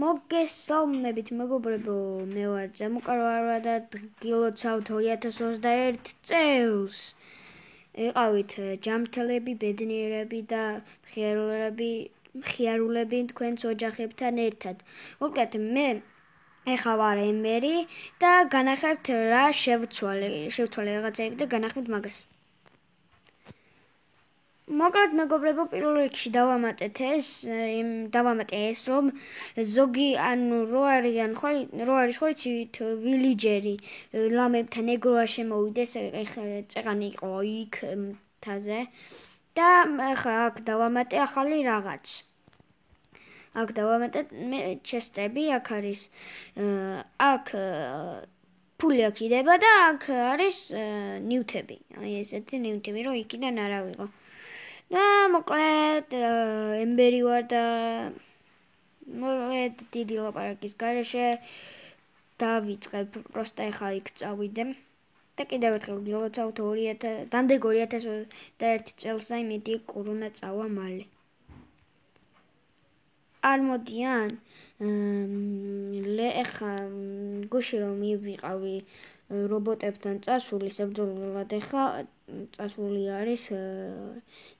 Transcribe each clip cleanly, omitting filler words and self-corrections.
მოგესალმებით მეგობრებო, მე ვარ ზემოყარვა და გილოცავთ 2021 წელს. იყავით ჯამთელები, ბედნიერები და მხიარულები თქვენს ოჯახებთან ერთად. მოკლედ მე ეხლა ვარ ემერი და განახებთ რა შევცვალე რაღაცები და განახებთ მაგას. მოკლედ მეგობრებო, პირველ რიგში დავამატეთ ეს, რომ ზოგი რო არის ხო იცით ვილიჯერი ლამებთან ეგროა შემოვიდეს, ეხლა წეღანი იყო იქ მთაზე და ეხლა აქ დავამატე ახალი რაღაც. აქ დავამატეთ მე ჩესტები, აქ არის აქ ფული აქ იდება და აქ არის ნივთები. აი ესეთი ნივთები, რომ იქიდან არ ავიღო. და მოკლედ ემბერი ვარ და მოკლედ დიდი ლაპარაკის გარეშე დავიწყებ, პროსტა ეხლა იქ წავიდე და კიდევ ერთხელ გილოცავთ 2021 წელს, აი მეტი კორონა წავა მალე. არ მოდიან ეხლა გუში რომ მივიყავი რობოტებთან წასული საბრძოლველად, ეხლა წასული არის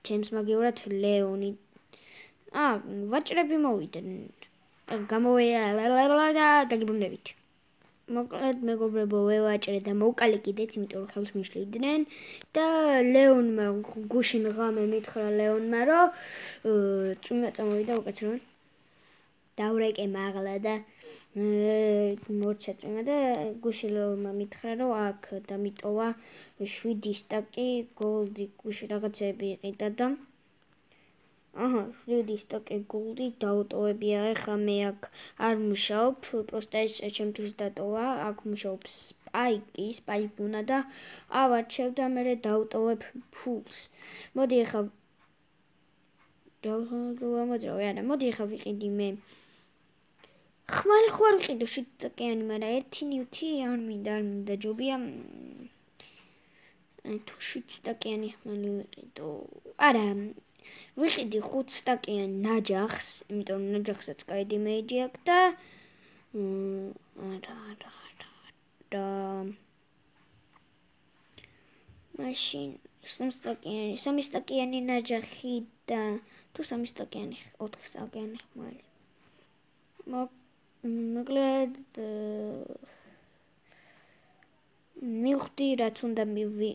ჩემს მაგივრად ლეონი. ვაჭრები მოვიდნენ. გამოვეა და დაგიბრუნდებით. მოკლედ მეგობრებო, ვევაჭრე და მოვკალე კიდეც, იმიტომ რომ ხელს მიშლიდნენ და ლეონმა გუშინ ღამე მითხრა ლეონმა, რომ წვიმა წამოვიდა უკაცრავად. დავრეკე მაღლა და მორჩა წვიმა და გუში ლეონმა მითხრა, რომ აქ დამიტოვა 7 სტაკი გოლდი, გუში რაღაცები იყიდა და 7 სტაკი გოლდი დაუტოვებია. ეხლა მე აქ არ მუშაობ, პროსტა ეს ჩემთვის დატოვა, აქ მუშაობ სპაიკი უნდა და ავარჩევ და მე დაუტოვებ ფულს. მოდი ეხლა მოდი ეხლა ვიყიდი მე. ხმალი ხო არ ვიყიდო 7 სტაკიანი, მაგრამ ერთი ნივთი არ მინდა ჯობია თუ 7 სტაკიანი ხმალი ვიყიდო. არა, ვიყიდი 5 სტაკიანი ნაჯახს, იმიტომ რომ ნაჯახსაც კაი დიმეიჯი აქვს და და მაშინ 3 სტაკიანი ნაჯახი და თუ 3 სტაკიანი 4 სტაკიანი ხმალი. მოკლედ მივხვდი რაც უნდა მივხვდი.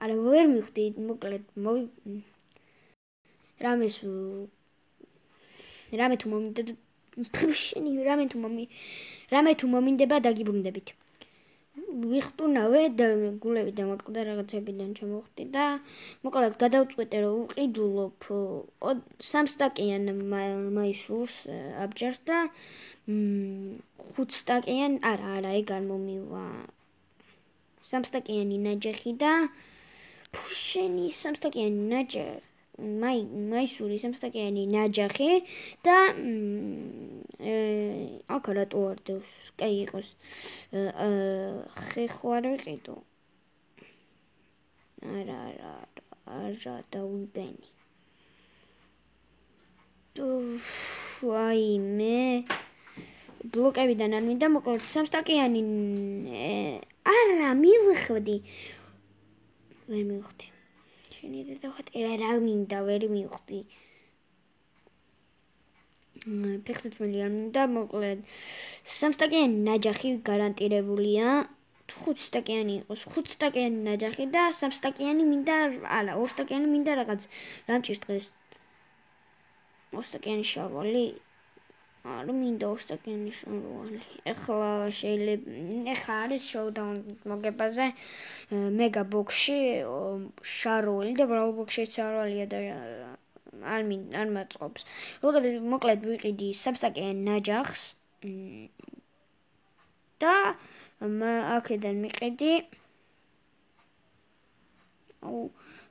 არა, ვერ მივხვდი, მოკლედ რამე თუ მომინდება დაგიბრუნდებით. ვიხტუნავე და გულები დამაკლდა რაღაცებიდან ჩამოვხდი და მოკლედ გადავწყვეტე რომ ვყიდულობ 3 სტაკიან მაისურს აბჯერს და 5 სტაკიან არა ეგ არ მომივა 3 სტაკიანი ნაჯახი და ფუშენი 3 სტაკიანი ნაჯახი მაისური 3 სტაკიანი ნაჯახი და აქ რატო არ დევს? კაი იყოს ხეხო არ ვიყიდო. არა დავიბენი. ვაიმე ბლოკებიდან არ მინდა, მოკლედ 3 სტაკიანი არა მივხვდი. ვერ მივხვდი. შენი დედავხატირა რა მინდა, ვერ მივხვდი. ფეხსაცმელი არ მინდა, მოკლედ 3 სტაკიანი ნაჯახი გარანტირებულია. 5 სტაკიანი იყოს 5 სტაკიანი ნაჯახი და 3 სტაკიანი მინდა, არა 2 სტაკიანი მინდა რაღაც რა მჭირს დღეს 2 სტაკიანი შარვალი არ მინდა 2 სტაკიანი შარვალი. ეხლა შეიძლება ეხლა არის შოუდაუნ მოგებაზე მეგა ბოქსში შარვალი და ბრაულ ბოქსში შარვალია და არ მაწყობს. მოკლედ ვიყიდი 3 სტაკიანი ნაჯახს და აქედან მიყიდი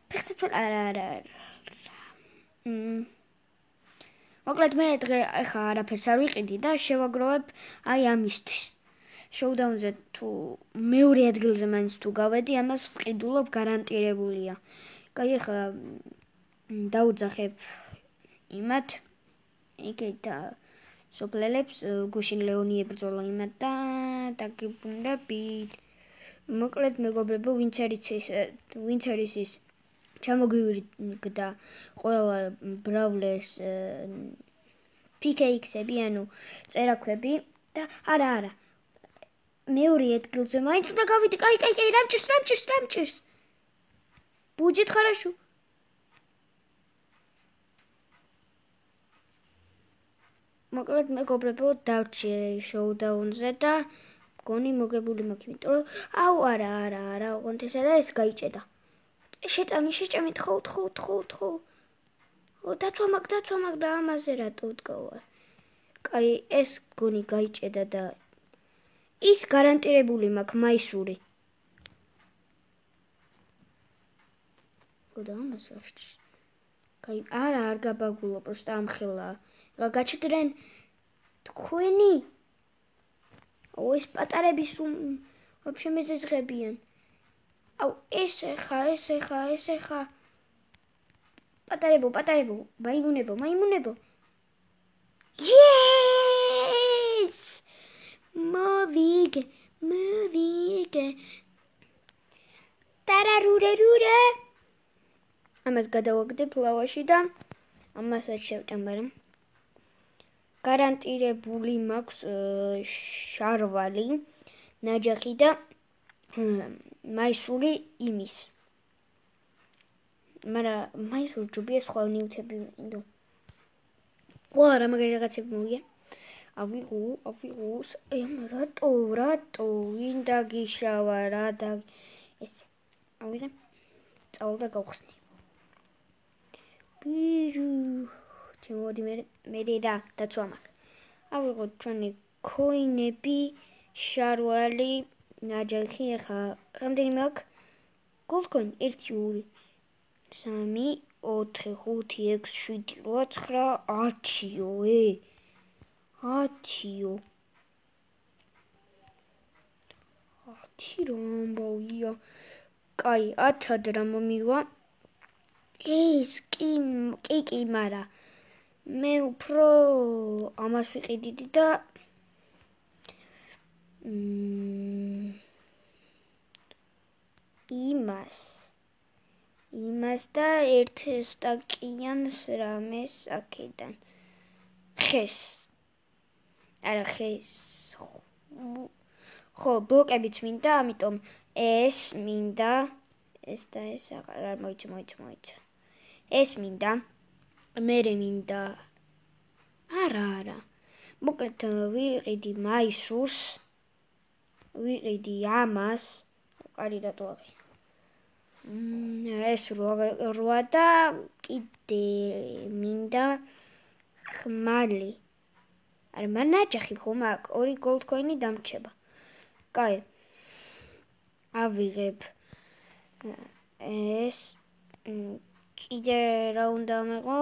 ფეხსაცმელი არა მოკლედ მე დღე ახლა არაფერს არ ვიყიდი და შევაგროვებ აი ამისთვის შოუდაუნზე თუ მეორე ადგილზე მაინც თუ გავედი, ამას ვყიდულობ გარანტირებულია. კაი, ახლა დაუძახებ იმათ იქით სოფლელებს გუშინ ლეონი ებრძოლა იმათ და დაგიბრუნდებით. მოკლედ მეგობრებო, ვინც არის ის ჩამოგვირიგდა ყველა ბრავლერს PKX-ები, ანუ წერაქვები და არა მეორე ადგილზე მაინც უნდა გავიდე. კაი, რამჭირს. Будет хорошо. მოკლედ მეგობრებო, დავჭე შოუდაუნზე და მგონი მოგებული მაქვს, იმიტომ რომ არა, ოღონდ ეს არა, ეს გაიჭედა. შეჭამი, თხოვ. დაცვა მაქვს და ამაზე რატო ვდგავარ? კაი, ეს მგონი გაიჭედა და ის გარანტირებული მაქვს მაისური. და ამას ვაშჩი. კაი, არ გაბაგულო, просто ამხელა. გაჩდრენ თქვენი. ეს პატარების вообще მეზეზღებიან. ეს ხა. პატარებო, მაიმუნებო. Yes! მოვიგე. ტარარურერურე. ამას გადავაგდებ ლავაში და ამასაც შევჭამ. გარანტირებული მაქვს შარვალი, ნაჯახი და მაისური იმის. მაგრამ მაისური ჯობია სხვა ნივთები ინდო. რა მაგარი რაღაცები მოვია. ავიღო. რატო? ვინ დაგიშავა რა და ეს. ავიღე. წავალ და გავხსნი. ჩემოდი მე და დაცვა მაქვს. ავიღოთ ჩვენი კოინები, შარვალი, ნაჯახი, ახლა რამდენი მაქვს? Gold coin 1 2 3 4 5 6 7 8 9 10 რომბოია. კაი, 10-ად რა მომივა. ეს კი, მარა მე უფრო ამას ვიყიდიდი და იმას და ერთ სტაკიანს რამეს აქედან. ხეს. ხო, ბლოკებიც მინდა, ამიტომ ეს მინდა. ეს და ეს აღარ მოიცა. ეს მინდა. მერე მინდა. არა. მოკლედ ვიყიდი მაისურს. ვიყიდი ამას. კარი რატო აღი. ეს 8 და კიდე მინდა ხმალი. არა, მანაჯახი ხომ აქ 2 gold coin-ი დამრჩება. კაი. ავიღებ ეს კიდე რა უნდა მეღო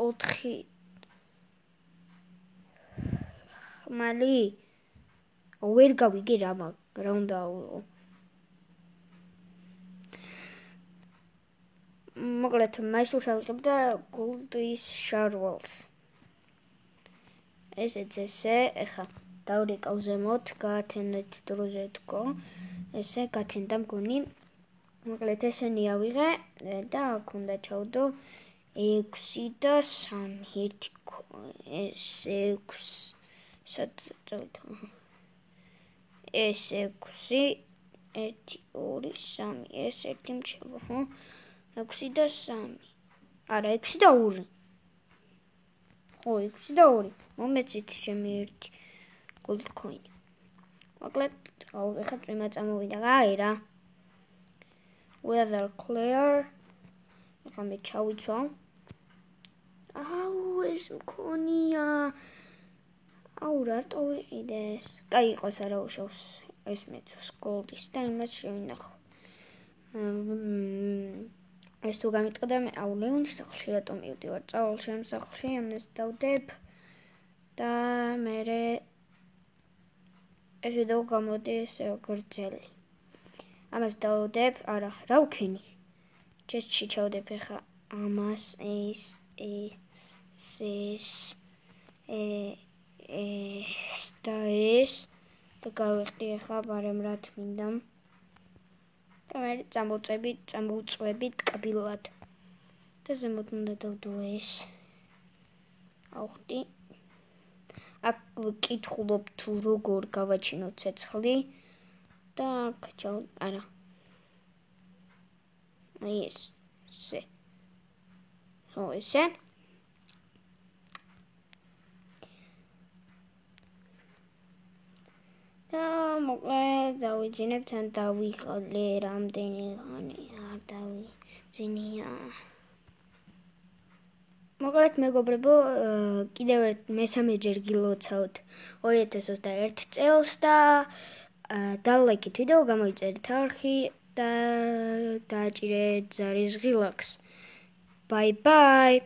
4 ხმალი. ვერ გავიგე რა უნდა ავიღო. მოკლედ მაისურს ავიღებ და gold-ის შარვალს. ესე, ეხა დავრეკავ ზემოთ, გაათენეთ დროზე თქო. ესე გათენდა მგონი. მოკლედ ესენი ავიღე და აქ უნდა ჩავდო 6 და 3. ეს 6 სადწევთ. ეს 6 1 2 3 ეს ერთი მჩება, ხო? 6 და 3. არა, 6 და 2. ხო, 6 და 2. მომეცით ჩემი ერთი gold coin. მოკლედ, ეხლა წვიმა წამოვიდა. აი რა. Weather clear. ეხლა მე ჩავიცვალ. ეს მქონია. რატო ვიყიდეს? კაი იყოს, არა უშავს. ეს მეცოს gold-ის და იმას შევინახო. ეს თუ გამიტყდა მე ლეონის სახლში რატომ მივდივარ? წავალ ჩემ სახლში, ამას დავდებ და მერე ეს ვიდეო გამოდის გრძელი. ამას დავდებ, რა ვქენი? ჩესტში ჩავდებ ეხა ამას, ეს ეს და ეს და გავიხდი ახლა ბარემ რა თმინდა და მე წამოვწვევით კბილად და ზემოთ უნდა დავდო ეს ავხდი აქ ვკითხულობ თუ როგორ გავაჩინო ცეცხლი და აქ არა ესე ესე და მოკლედ დავიძინებთ ან დავიყალე რამდენი ხანი არ დავიძინია მოკლედ მეგობრებო კიდევ მესამეჯერ გილოცავთ 2021 წელს და დალაიქეთ ვიდეო გამოიწერეთ არხი და დააჭირეთ ზარის ღილაკს ბაი ბაი